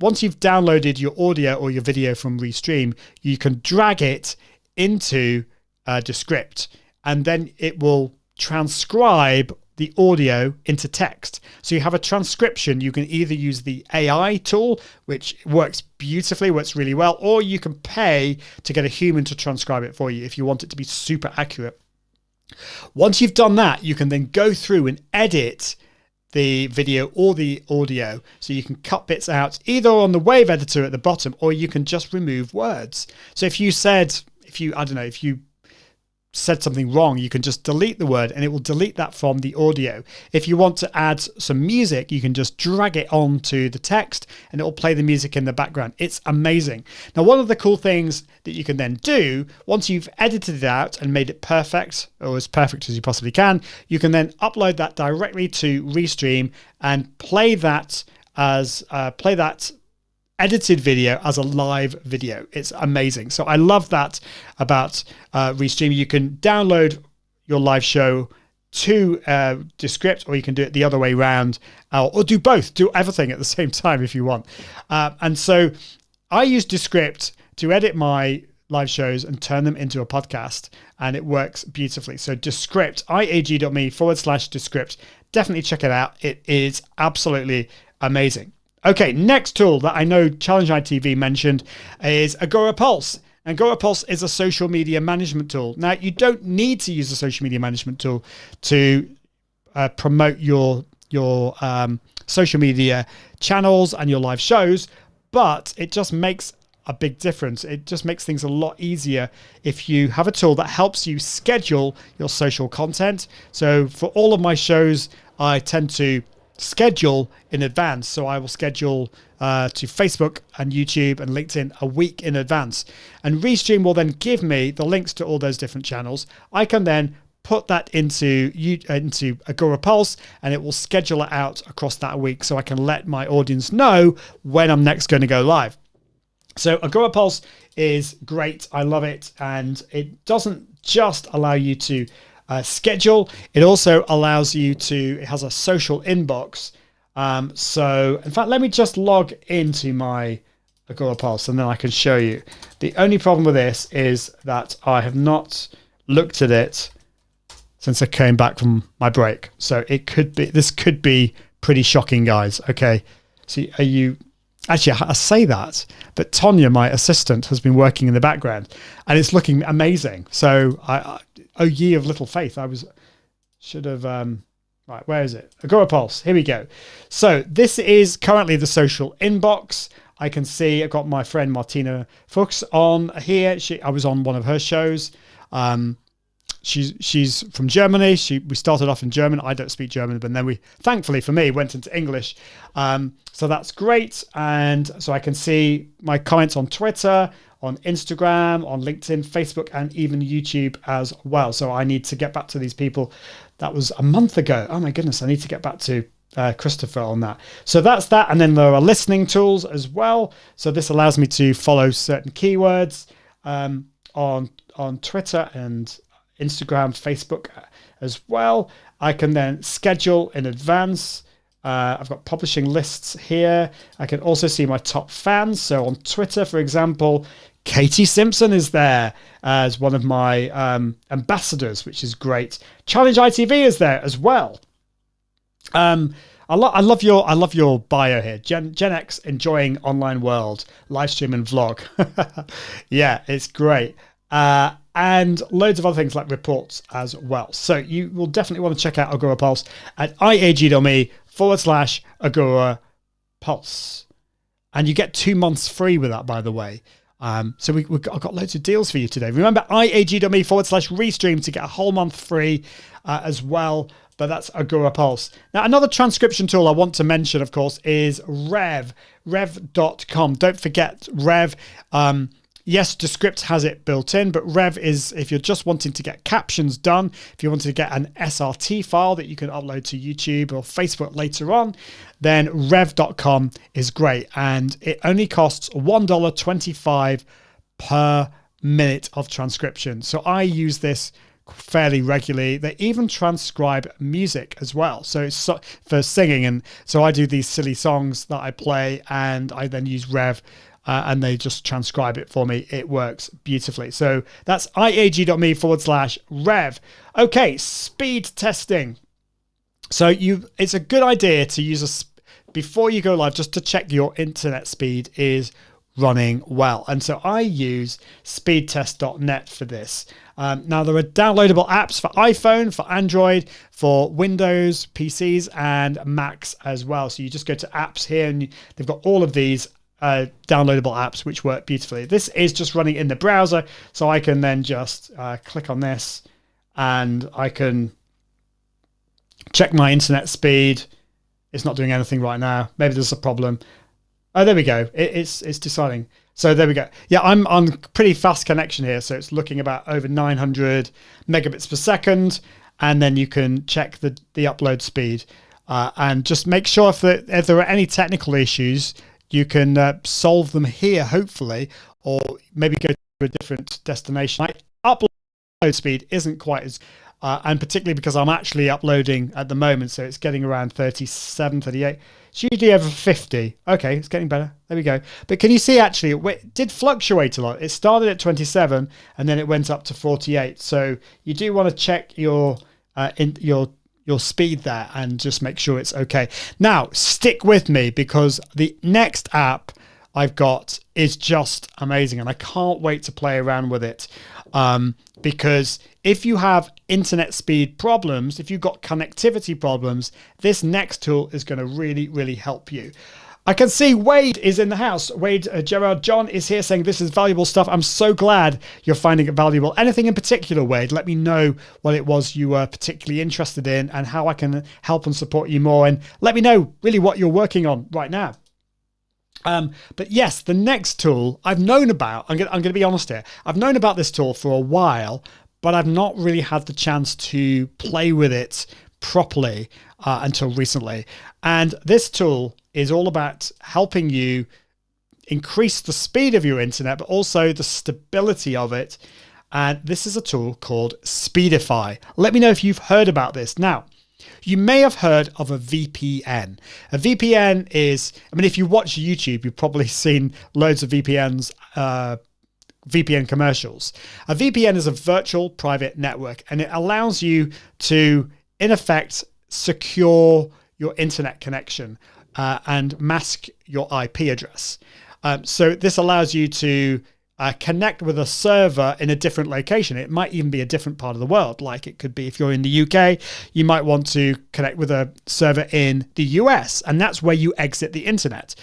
once you've downloaded your audio or your video from Restream, you can drag it into Descript, and then it will transcribe the audio into text. So you have a transcription. You can either use the AI tool, which works beautifully, works really well, or you can pay to get a human to transcribe it for you if you want it to be super accurate. Once you've done that, you can then go through and edit the video or the audio. So you can cut bits out either on the wave editor at the bottom, or you can just remove words. So if you said something wrong, you can just delete the word and it will delete that from the audio. If you want to add some music, you can just drag it onto the text and it will play the music in the background. It's amazing. Now, one of the cool things that you can then do, once you've edited it out and made it perfect, or as perfect as you possibly can, you can then upload that directly to Restream and play that edited video as a live video. It's amazing. So I love that about Restream. You can download your live show to Descript, or you can do it the other way around, or do both, do everything at the same time if you want. And so I use Descript to edit my live shows and turn them into a podcast, and it works beautifully. So Descript, iag.me/Descript. Definitely check it out. It is absolutely amazing. Okay, next tool that I know Challenge ITV mentioned is Agora Pulse. Agora Pulse is a social media management tool. Now, you don't need to use a social media management tool to promote your social media channels and your live shows, but it just makes a big difference. It just makes things a lot easier if you have a tool that helps you schedule your social content. So for all of my shows, I tend to schedule in advance. So I will schedule to Facebook and YouTube and LinkedIn a week in advance. And Restream will then give me the links to all those different channels. I can then put that into Agora Pulse, and it will schedule it out across that week so I can let my audience know when I'm next going to go live. So Agora Pulse is great. I love it. And it doesn't just allow you to schedule. It also allows you to, it has a social inbox. So in fact, let me just log into my Agora Pulse and then I can show you. The only problem with this is that I have not looked at it since I came back from my break. So this could be pretty shocking, guys. Okay. So actually, I say that, but Tonya, my assistant, has been working in the background and it's looking amazing. So oh ye of little faith, right, where is it? Agora Pulse, here we go. So this is currently the social inbox. I can see I've got my friend Martina Fuchs on here. I was on one of her shows. She's from Germany. We started off in German. I don't speak German, but then we, thankfully for me, went into English. So that's great. And so I can see my comments on Twitter, on Instagram, on LinkedIn, Facebook, and even YouTube as well. So I need to get back to these people. That was a month ago. Oh my goodness, I need to get back to Christopher on that. So that's that. And then there are listening tools as well. So this allows me to follow certain keywords on Twitter and Instagram, Facebook as well. I can then schedule in advance. I've got publishing lists here. I can also see my top fans. So on Twitter, for example, Katie Simpson is there as one of my ambassadors, which is great. Challenge ITV is there as well. I love your bio here. Gen X enjoying online world, live stream and vlog. Yeah, it's great. And loads of other things like reports as well. So you will definitely want to check out Agora Pulse at iag.me/Agora Pulse. And you get 2 months free with that, by the way. So I've got loads of deals for you today. Remember iag.me/Restream to get a whole month free as well. But that's Agora Pulse. Now, another transcription tool I want to mention, of course, is rev.com. Don't forget Rev. Yes, Descript has it built in, but Rev is if you're just wanting to get captions done, if you want to get an SRT file that you can upload to YouTube or Facebook later on, then rev.com is great. And it only costs $1.25 per minute of transcription. So I use this fairly regularly. They even transcribe music as well. So it's for singing. And so I do these silly songs that I play and I then use Rev. And they just transcribe it for me. It works beautifully. So that's iag.me/Rev. Okay, speed testing. So it's a good idea to use before you go live, just to check your internet speed is running well. And so I use speedtest.net for this. Now there are downloadable apps for iPhone, for Android, for Windows, PCs, and Macs as well. So you just go to apps here and they've got all of these downloadable apps which work beautifully. This is just running in the browser, so I can then just click on this and I can check my internet speed. It's not doing anything right now. Maybe there's a problem. Oh, there we go. It's deciding. So there we go. Yeah, I'm on pretty fast connection here, so it's looking about over 900 megabits per second, and then you can check the upload speed and just make sure if there are any technical issues, you can solve them here, hopefully, or maybe go to a different destination. My upload speed isn't quite as, and particularly because I'm actually uploading at the moment, so it's getting around 37, 38. It's usually over 50. Okay, it's getting better. There we go. But can you see, actually, it did fluctuate a lot. It started at 27, and then it went up to 48. So you do want to check your speed there and just make sure it's okay. Now, stick with me because the next app I've got is just amazing and I can't wait to play around with it. Because if you have internet speed problems, if you've got connectivity problems, this next tool is going to really, really help you. I can see Wade is in the house. Wade Gerard John is here saying this is valuable stuff. I'm so glad you're finding it valuable. Anything in particular, Wade? Let me know what it was you were particularly interested in and how I can help and support you more. And let me know really what you're working on right now. But yes, the next tool I've known about, I'm going to be honest here. I've known about this tool for a while, but I've not really had the chance to play with it properly until recently. And this tool is all about helping you increase the speed of your internet, but also the stability of it. And this is a tool called Speedify. Let me know if you've heard about this. Now, you may have heard of a VPN. A VPN is, if you watch YouTube, you've probably seen loads of VPN commercials. A VPN is a virtual private network, and it allows you to, in effect, secure your internet connection and mask your IP address. So this allows you to connect with a server in a different location. It might even be a different part of the world. Like it could be if you're in the UK, you might want to connect with a server in the US, and that's where you exit the internet.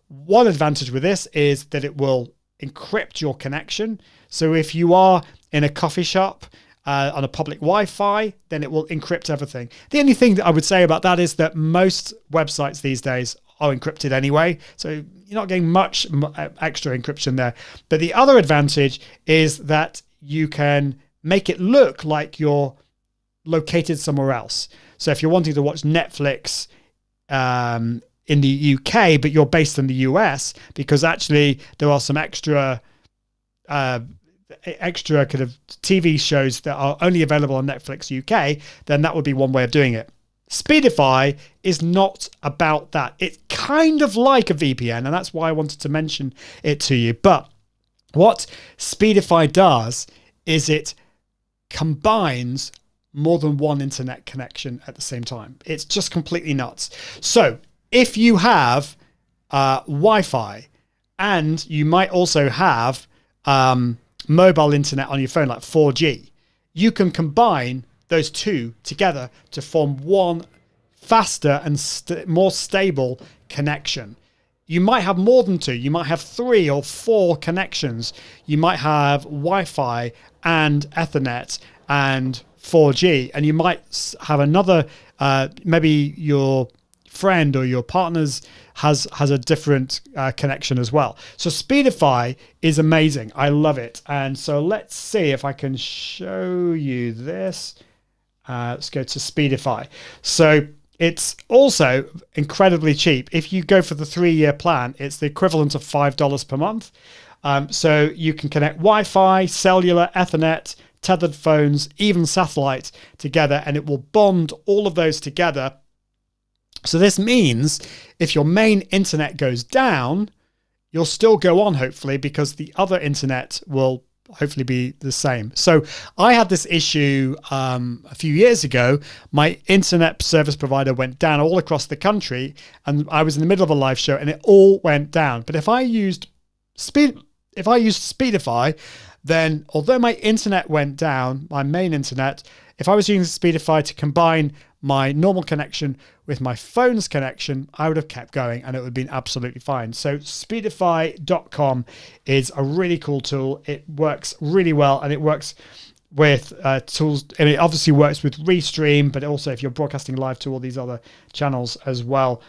One advantage with this is that it will encrypt your connection. So if you are in a coffee shop on a public Wi-Fi, then it will encrypt everything. The only thing that I would say about that is that most websites these days are encrypted anyway, so you're not getting much extra encryption there. But the other advantage is that you can make it look like you're located somewhere else. So if you're wanting to watch Netflix in the UK, but you're based in the US, because actually there are some extra kind of TV shows that are only available on Netflix UK, then that would be one way of doing it. Speedify is not about that. It's kind of like a VPN, and that's why I wanted to mention it to you. But what Speedify does is it combines more than one internet connection at the same time. It's just completely nuts. So if you have Wi-Fi, and you might also have mobile internet on your phone, like 4G, you can combine those two together to form one faster and more stable connection. You might have more than two. You might have 3 or 4 connections. You might have Wi-Fi and Ethernet and 4G, and you might have another, maybe your friend or your partner's has a different connection as well. So Speedify is amazing. I love it. And so let's see if I can show you this. Let's go to Speedify. So it's also incredibly cheap. If you go for the 3-year plan, it's the equivalent of $5 per month. So you can connect Wi-Fi, cellular, Ethernet, tethered phones, even satellite together, and it will bond all of those together. So this means if your main internet goes down, you'll still go on, hopefully, because the other internet will hopefully be the same. So I had this issue a few years ago. My internet service provider went down all across the country, and I was in the middle of a live show and it all went down. But if I used Speedify, then although my internet went down, my main internet, if I was using Speedify to combine my normal connection with my phone's connection, I would have kept going and it would have been absolutely fine. So speedify.com is a really cool tool. It works really well, and it works with tools, and it obviously works with Restream, but also if you're broadcasting live to all these other channels as well,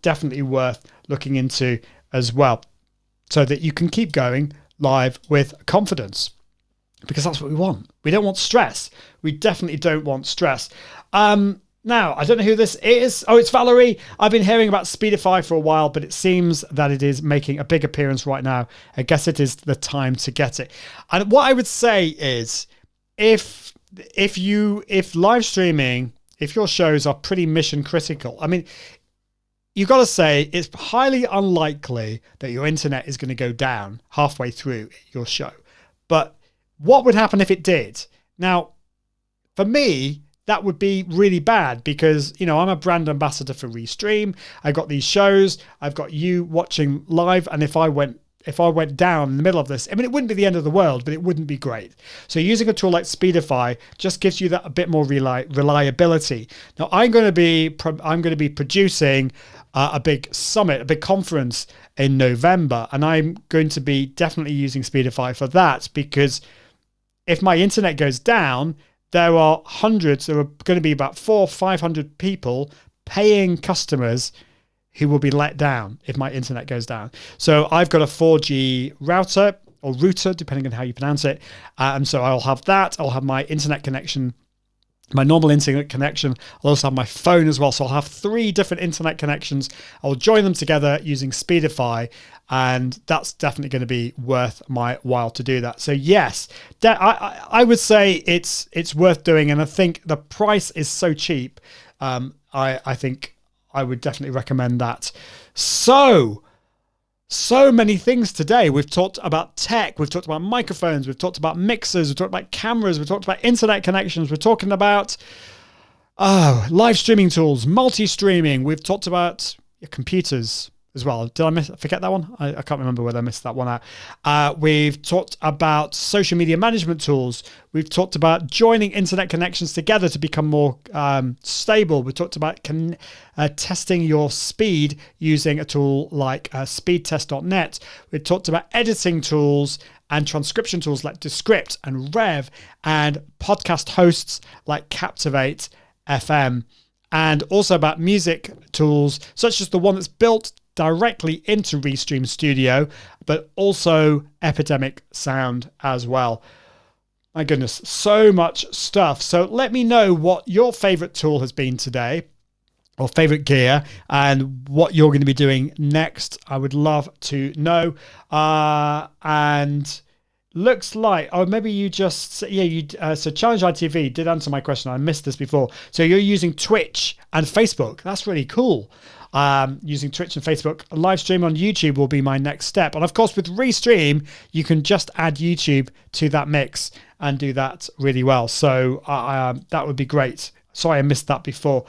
definitely worth looking into as well, so that you can keep going live with confidence, because that's what we want. We don't want stress. We definitely don't want stress. Now, I don't know who this is. Oh, it's Valerie. I've been hearing about Speedify for a while, but it seems that it is making a big appearance right now. I guess it is the time to get it. And what I would say is, if live streaming, if your shows are pretty mission critical, you've got to say it's highly unlikely that your internet is going to go down halfway through your show. But what would happen if it did? Now, for me, that would be really bad, because, I'm a brand ambassador for Restream. I've got these shows. I've got you watching live. And if I went down in the middle of this, it wouldn't be the end of the world, but it wouldn't be great. So using a tool like Speedify just gives you that a bit more reliability. Now, I'm going to be producing a big summit, a big conference in November, and I'm going to be definitely using Speedify for that, because if my internet goes down, there are going to be about 400 or 500 people, paying customers, who will be let down if my internet goes down. So I've got a 4G router or router, depending on how you pronounce it. And so I'll have that. I'll have my internet connection, my normal internet connection. I'll also have my phone as well. So I'll have 3 different internet connections. I'll join them together using Speedify, and that's definitely going to be worth my while to do that. So yes, I would say it's worth doing, and I think the price is so cheap. I think I would definitely recommend that. So many things today. We've talked about tech, we've talked about microphones, we've talked about mixers, we've talked about cameras, we've talked about internet connections, we're talking about live streaming tools, multi-streaming, we've talked about computers as well. Did I forget that one? I can't remember whether I missed that one out. We've talked about social media management tools. We've talked about joining internet connections together to become more stable. We talked about testing your speed using a tool like speedtest.net. We talked about editing tools and transcription tools like Descript and Rev, and podcast hosts like Captivate FM, and also about music tools such as the one that's built directly into Restream Studio, but also Epidemic Sound as well. My goodness, so much stuff. So let me know what your favorite tool has been today, or favorite gear, and what you're going to be doing next. I would love to know. And looks like, maybe you just, so Challenge ITV did answer my question. I missed this before. So you're using Twitch and Facebook. That's really cool. Using Twitch and Facebook. A live stream on YouTube will be my next step. And of course, with Restream, you can just add YouTube to that mix and do that really well. So that would be great. Sorry, I missed that before.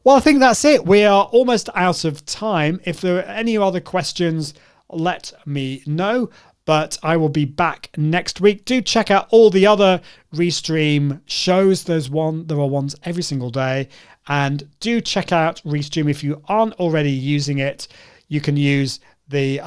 Well, I think that's it. We are almost out of time. If there are any other questions, let me know. But I will be back next week. Do check out all the other Restream shows. There are ones every single day. And do check out Restream if you aren't already using it. You can use the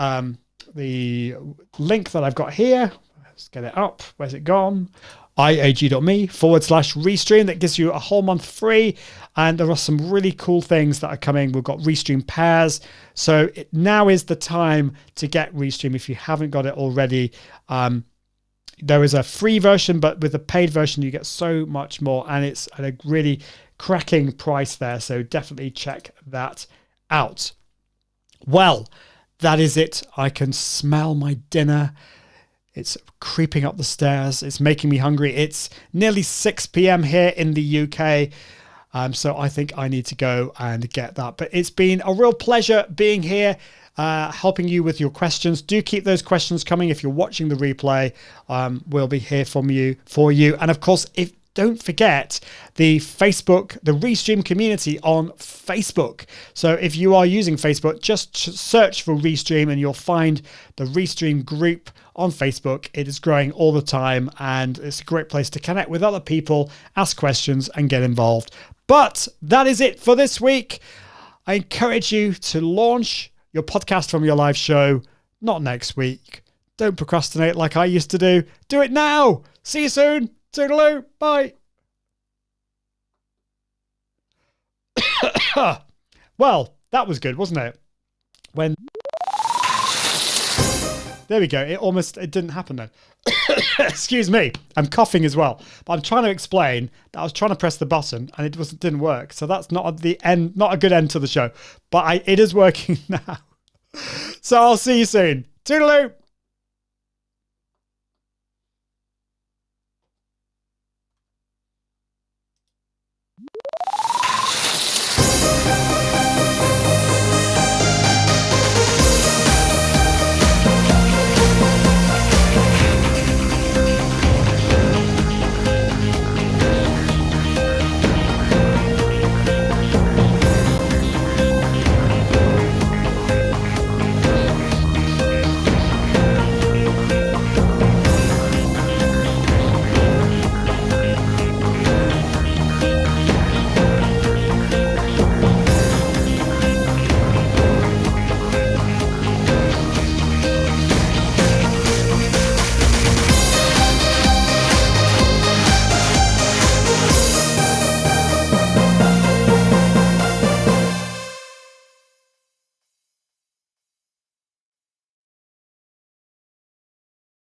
link that I've got here. Let's get it up. Where's it gone? iag.me/Restream. That gives you a whole month free. And there are some really cool things that are coming. We've got Restream pairs. So now is the time to get Restream if you haven't got it already. There is a free version, but with the paid version, you get so much more. And it's at a really cracking price there. So definitely check that out. Well, that is it. I can smell my dinner. It's creeping up the stairs. It's making me hungry. It's nearly 6 p.m. here in the UK. So I think I need to go and get that. But it's been a real pleasure being here, helping you with your questions. Do keep those questions coming. If you're watching the replay, we'll be here for you. And of course, don't forget the Restream community on Facebook. So if you are using Facebook, just search for Restream and you'll find the Restream group on Facebook. It is growing all the time, and it's a great place to connect with other people, ask questions, and get involved. But that is it for this week. I encourage you to launch your podcast from your live show, not next week. Don't procrastinate like I used to do. Do it now. See you soon. Toodaloo. Bye. Well, that was good, wasn't it? There we go. It didn't happen then. Excuse me. I'm coughing as well. But I'm trying to explain that I was trying to press the button and it didn't work. So that's not a good end to the show. But it is working now. So I'll see you soon. Toodaloo.